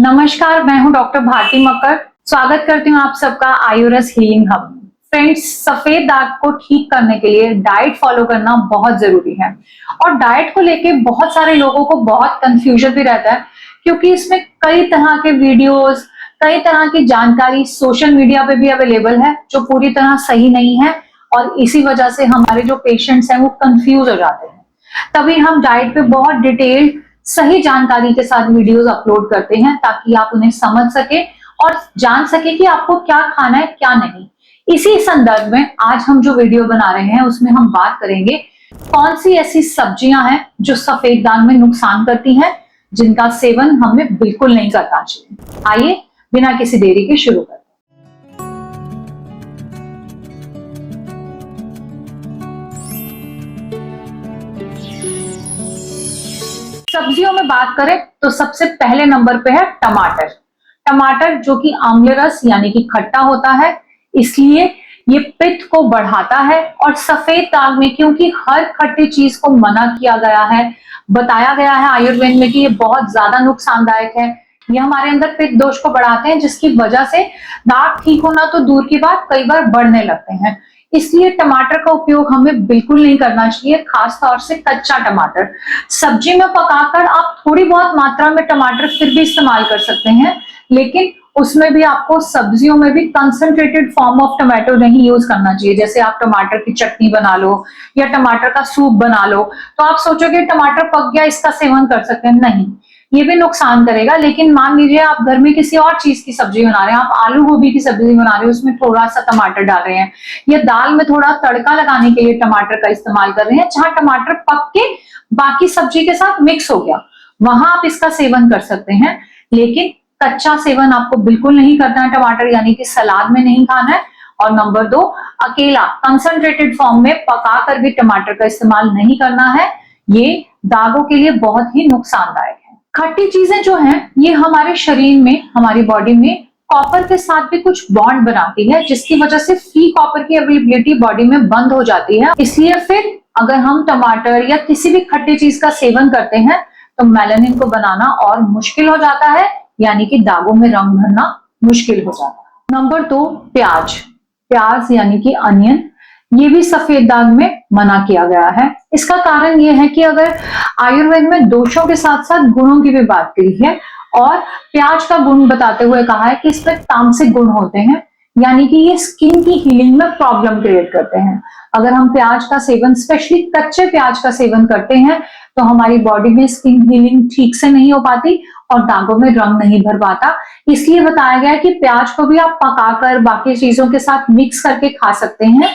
नमस्कार, मैं हूं डॉक्टर भारती मक्कर। स्वागत करती हूं आप सबका आयुरस हीलिंग हब में। फ्रेंड्स, सफेद दाग को ठीक करने के लिए डाइट फॉलो करना बहुत जरूरी है और डाइट को लेके बहुत सारे लोगों को बहुत कंफ्यूजन भी रहता है, क्योंकि इसमें कई तरह के वीडियोस, कई तरह की जानकारी सोशल मीडिया पे भी अवेलेबल है जो पूरी तरह सही नहीं है और इसी वजह से हमारे जो पेशेंट्स हैं वो कंफ्यूज हो जाते हैं। तभी हम डाइट पे बहुत डिटेल सही जानकारी के साथ वीडियोस अपलोड करते हैं ताकि आप उन्हें समझ सके और जान सके कि आपको क्या खाना है क्या नहीं। इसी संदर्भ में आज हम जो वीडियो बना रहे हैं उसमें हम बात करेंगे कौन सी ऐसी सब्जियां हैं जो सफेद दाग में नुकसान करती हैं, जिनका सेवन हमें बिल्कुल नहीं करना चाहिए। आइए बिना किसी देरी के शुरू करते हैं। सब्जियों में बात करें तो सबसे पहले नंबर पे है टमाटर। टमाटर जो कि आम्ल रस यानी कि खट्टा होता है, इसलिए ये पित्त को बढ़ाता है और सफेद दाग में क्योंकि हर खट्टी चीज को मना किया गया है, बताया गया है आयुर्वेद में कि ये बहुत ज्यादा नुकसानदायक है, ये हमारे अंदर पित्त दोष को बढ़ाते हैं, जिसकी वजह से दाग ठीक होना तो दूर की बात कई बार बढ़ने लगते हैं। इसलिए टमाटर का उपयोग हमें बिल्कुल नहीं करना चाहिए, खास तौर से कच्चा टमाटर। सब्जी में पकाकर आप थोड़ी बहुत मात्रा में टमाटर फिर भी इस्तेमाल कर सकते हैं, लेकिन उसमें भी आपको सब्जियों में भी कंसंट्रेटेड फॉर्म ऑफ टमाटो नहीं यूज करना चाहिए। जैसे आप टमाटर की चटनी बना लो या टमाटर का सूप बना लो तो आप सोचोगे टमाटर पक गया, इसका सेवन कर सकते हैं, नहीं, ये भी नुकसान करेगा। लेकिन मान लीजिए आप घर में किसी और चीज की सब्जी बना रहे हैं, आप आलू गोभी की सब्जी बना रहे हैं, उसमें थोड़ा सा टमाटर डाल रहे हैं, या दाल में थोड़ा तड़का लगाने के लिए टमाटर का इस्तेमाल कर रहे हैं, जहां टमाटर पक के बाकी सब्जी के साथ मिक्स हो गया, वहां आप इसका सेवन कर सकते हैं। लेकिन कच्चा सेवन आपको बिल्कुल नहीं करना है टमाटर, यानी कि सलाद में नहीं खाना है। और नंबर 2, अकेला कंसंट्रेटेड फॉर्म में पका कर भी टमाटर का इस्तेमाल नहीं करना है, ये दागों के लिए बहुत ही नुकसानदायक है। खट्टी चीजें जो हैं ये हमारे शरीर में, हमारी बॉडी में कॉपर के साथ भी कुछ बॉन्ड बनाती है, जिसकी वजह से फ्री कॉपर की अवेलेबिलिटी बॉडी में बंद हो जाती है। इसलिए फिर अगर हम टमाटर या किसी भी खट्टी चीज का सेवन करते हैं तो मेलानिन को बनाना और मुश्किल हो जाता है, यानी कि दागों में रंग भरना मुश्किल हो जाता है। नंबर 2, प्याज। प्याज यानी कि अनियन, ये भी सफेद दाग में मना किया गया है। इसका कारण ये है कि अगर आयुर्वेद में दोषों के साथ साथ गुणों की भी बात करी है और प्याज का गुण बताते हुए कहा है कि इसमें तामसिक गुण होते हैं, यानी कि ये स्किन की हीलिंग में प्रॉब्लम क्रिएट करते हैं। अगर हम प्याज का सेवन, स्पेशली कच्चे प्याज का सेवन करते हैं तो हमारी बॉडी में स्किन हीलिंग ठीक से नहीं हो पाती और दागों में रंग नहीं भर पाता। इसलिए बताया गया है कि प्याज को भी आप पकाकर बाकी चीजों के साथ मिक्स करके खा सकते हैं,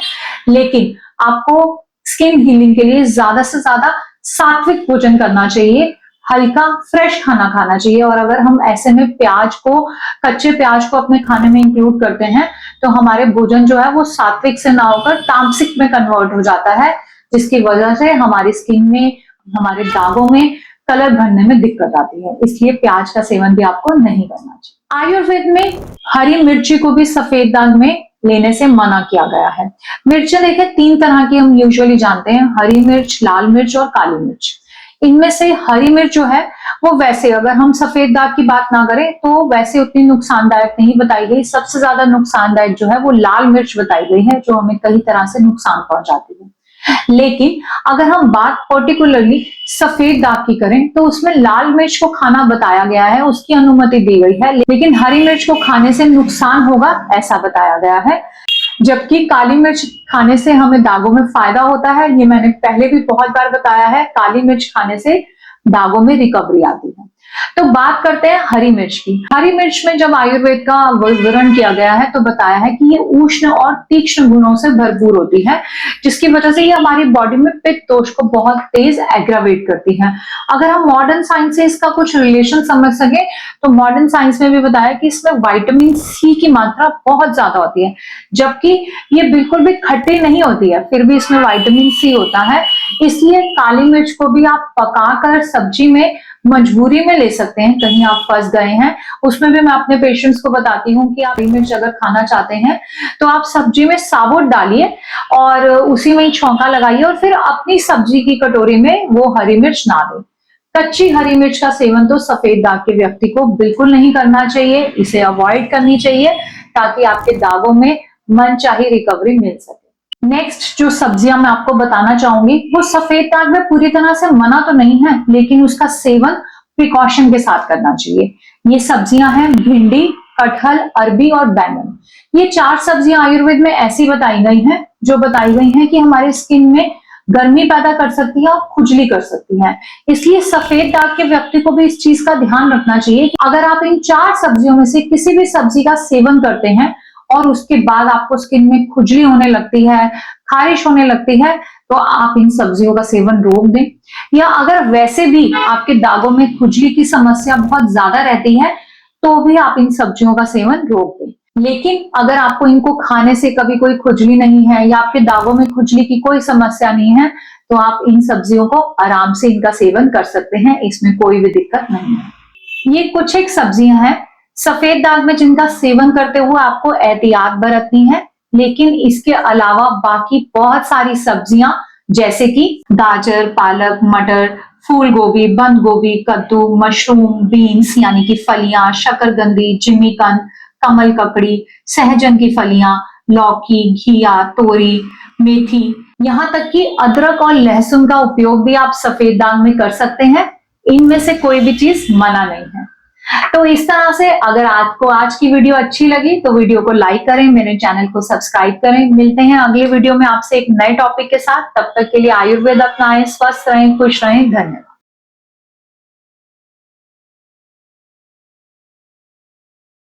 लेकिन आपको स्किन हीलिंग के लिए ज्यादा से ज्यादा सात्विक भोजन करना चाहिए, हल्का फ्रेश खाना खाना चाहिए। और अगर हम ऐसे में प्याज को, कच्चे प्याज को अपने खाने में इंक्लूड करते हैं तो हमारे भोजन जो है वो सात्विक से ना होकर तामसिक में कन्वर्ट हो जाता है, जिसकी वजह से हमारी स्किन में, हमारे दागों में कलर भरने में दिक्कत आती है। इसलिए प्याज का सेवन भी आपको नहीं करना चाहिए। आयुर्वेद में हरी मिर्ची को भी सफेद दाग में लेने से मना किया गया है। मिर्चें देखिए 3 तरह की हम यूजुअली जानते हैं, हरी मिर्च, लाल मिर्च और काली मिर्च। इनमें से हरी मिर्च जो है वो वैसे, अगर हम सफेद दाग की बात ना करें तो वैसे उतनी नुकसानदायक नहीं बताई गई। सबसे ज्यादा नुकसानदायक जो है वो लाल मिर्च बताई गई है, जो हमें कई तरह से नुकसान पहुंचाती है। लेकिन अगर हम बात पर्टिकुलरली सफेद दाग की करें तो उसमें लाल मिर्च को खाना बताया गया है, उसकी अनुमति दी गई है, लेकिन हरी मिर्च को खाने से नुकसान होगा ऐसा बताया गया है। जबकि काली मिर्च खाने से हमें दागों में फायदा होता है, ये मैंने पहले भी बहुत बार बताया है, काली मिर्च खाने से दागों में रिकवरी आती है। तो बात करते हैं हरी मिर्च की। हरी मिर्च में जब आयुर्वेद का वर्णन किया गया है तो बताया है कि ये उष्ण और तीक्ष्ण गुणों से भरपूर होती है, जिसकी वजह से ये हमारी बॉडी में पित्त दोष को बहुत तेज एग्रावेट करती है। अगर हम मॉडर्न साइंस से इसका कुछ रिलेशन समझ सके तो मॉडर्न साइंस में भी बताया कि इसमें विटामिन सी की मात्रा बहुत ज्यादा होती है, जबकि ये बिल्कुल भी खट्टी नहीं होती है, फिर भी इसमें विटामिन सी होता है। इसलिए काली मिर्च को भी आप पकाकर सब्जी में मजबूरी में ले सकते हैं, कहीं आप फंस गए हैं। उसमें भी मैं अपने पेशेंट्स को बताती हूँ कि आप हरी मिर्च अगर खाना चाहते हैं तो आप सब्जी में साबुत डालिए और उसी में ही छौंका लगाइए और फिर अपनी सब्जी की कटोरी में वो हरी मिर्च ना दें। कच्ची हरी मिर्च का सेवन तो सफेद दाग के व्यक्ति को बिल्कुल नहीं करना चाहिए, इसे अवॉइड करनी चाहिए ताकि आपके दागों में मनचाही रिकवरी मिल सके। नेक्स्ट जो सब्जियां मैं आपको बताना चाहूंगी वो सफेद दाग में पूरी तरह से मना तो नहीं है, लेकिन उसका सेवन प्रिकॉशन के साथ करना चाहिए। ये सब्जियां हैं भिंडी, कटहल, अरबी और बैंगन। ये 4 सब्जियां आयुर्वेद में ऐसी बताई गई हैं जो बताई गई हैं कि हमारे स्किन में गर्मी पैदा कर सकती है और खुजली कर सकती है। इसलिए सफेद दाग के व्यक्ति को भी इस चीज का ध्यान रखना चाहिए कि अगर आप इन 4 सब्जियों में से किसी भी सब्जी का सेवन करते हैं और उसके बाद आपको स्किन में खुजली होने लगती है, खारिश होने लगती है, तो आप इन सब्जियों का सेवन रोक दें। या अगर वैसे भी आपके दागों में खुजली की समस्या बहुत ज्यादा रहती है तो भी आप इन सब्जियों का सेवन रोक दें। लेकिन अगर आपको इनको खाने से कभी कोई खुजली नहीं है या आपके दागों में खुजली की कोई समस्या नहीं है तो आप इन सब्जियों को आराम से इनका सेवन कर सकते हैं, इसमें कोई भी दिक्कत नहीं है। ये कुछ एक सब्जियां हैं सफेद दाग में जिनका सेवन करते हुए आपको एहतियात बरतनी है, लेकिन इसके अलावा बाकी बहुत सारी सब्जियां जैसे कि गाजर, पालक, मटर, फूल गोभी, बंद गोभी, कद्दू, मशरूम, बीन्स यानी कि फलियां, शकरकंदी, जिमीकंद, कमल ककड़ी, सहजन की फलियां, लौकी, घिया, तोरी, मेथी, यहाँ तक कि अदरक और लहसुन का उपयोग भी आप सफेद दाग में कर सकते हैं। इनमें से कोई भी चीज मना नहीं है। तो इस तरह से अगर आपको आज की वीडियो अच्छी लगी तो वीडियो को लाइक करें, मेरे चैनल को सब्सक्राइब करें। मिलते हैं अगले वीडियो में आपसे एक नए टॉपिक के साथ। तब तक के लिए आयुर्वेद अपनाएं, स्वस्थ रहें, खुश रहें। धन्यवाद।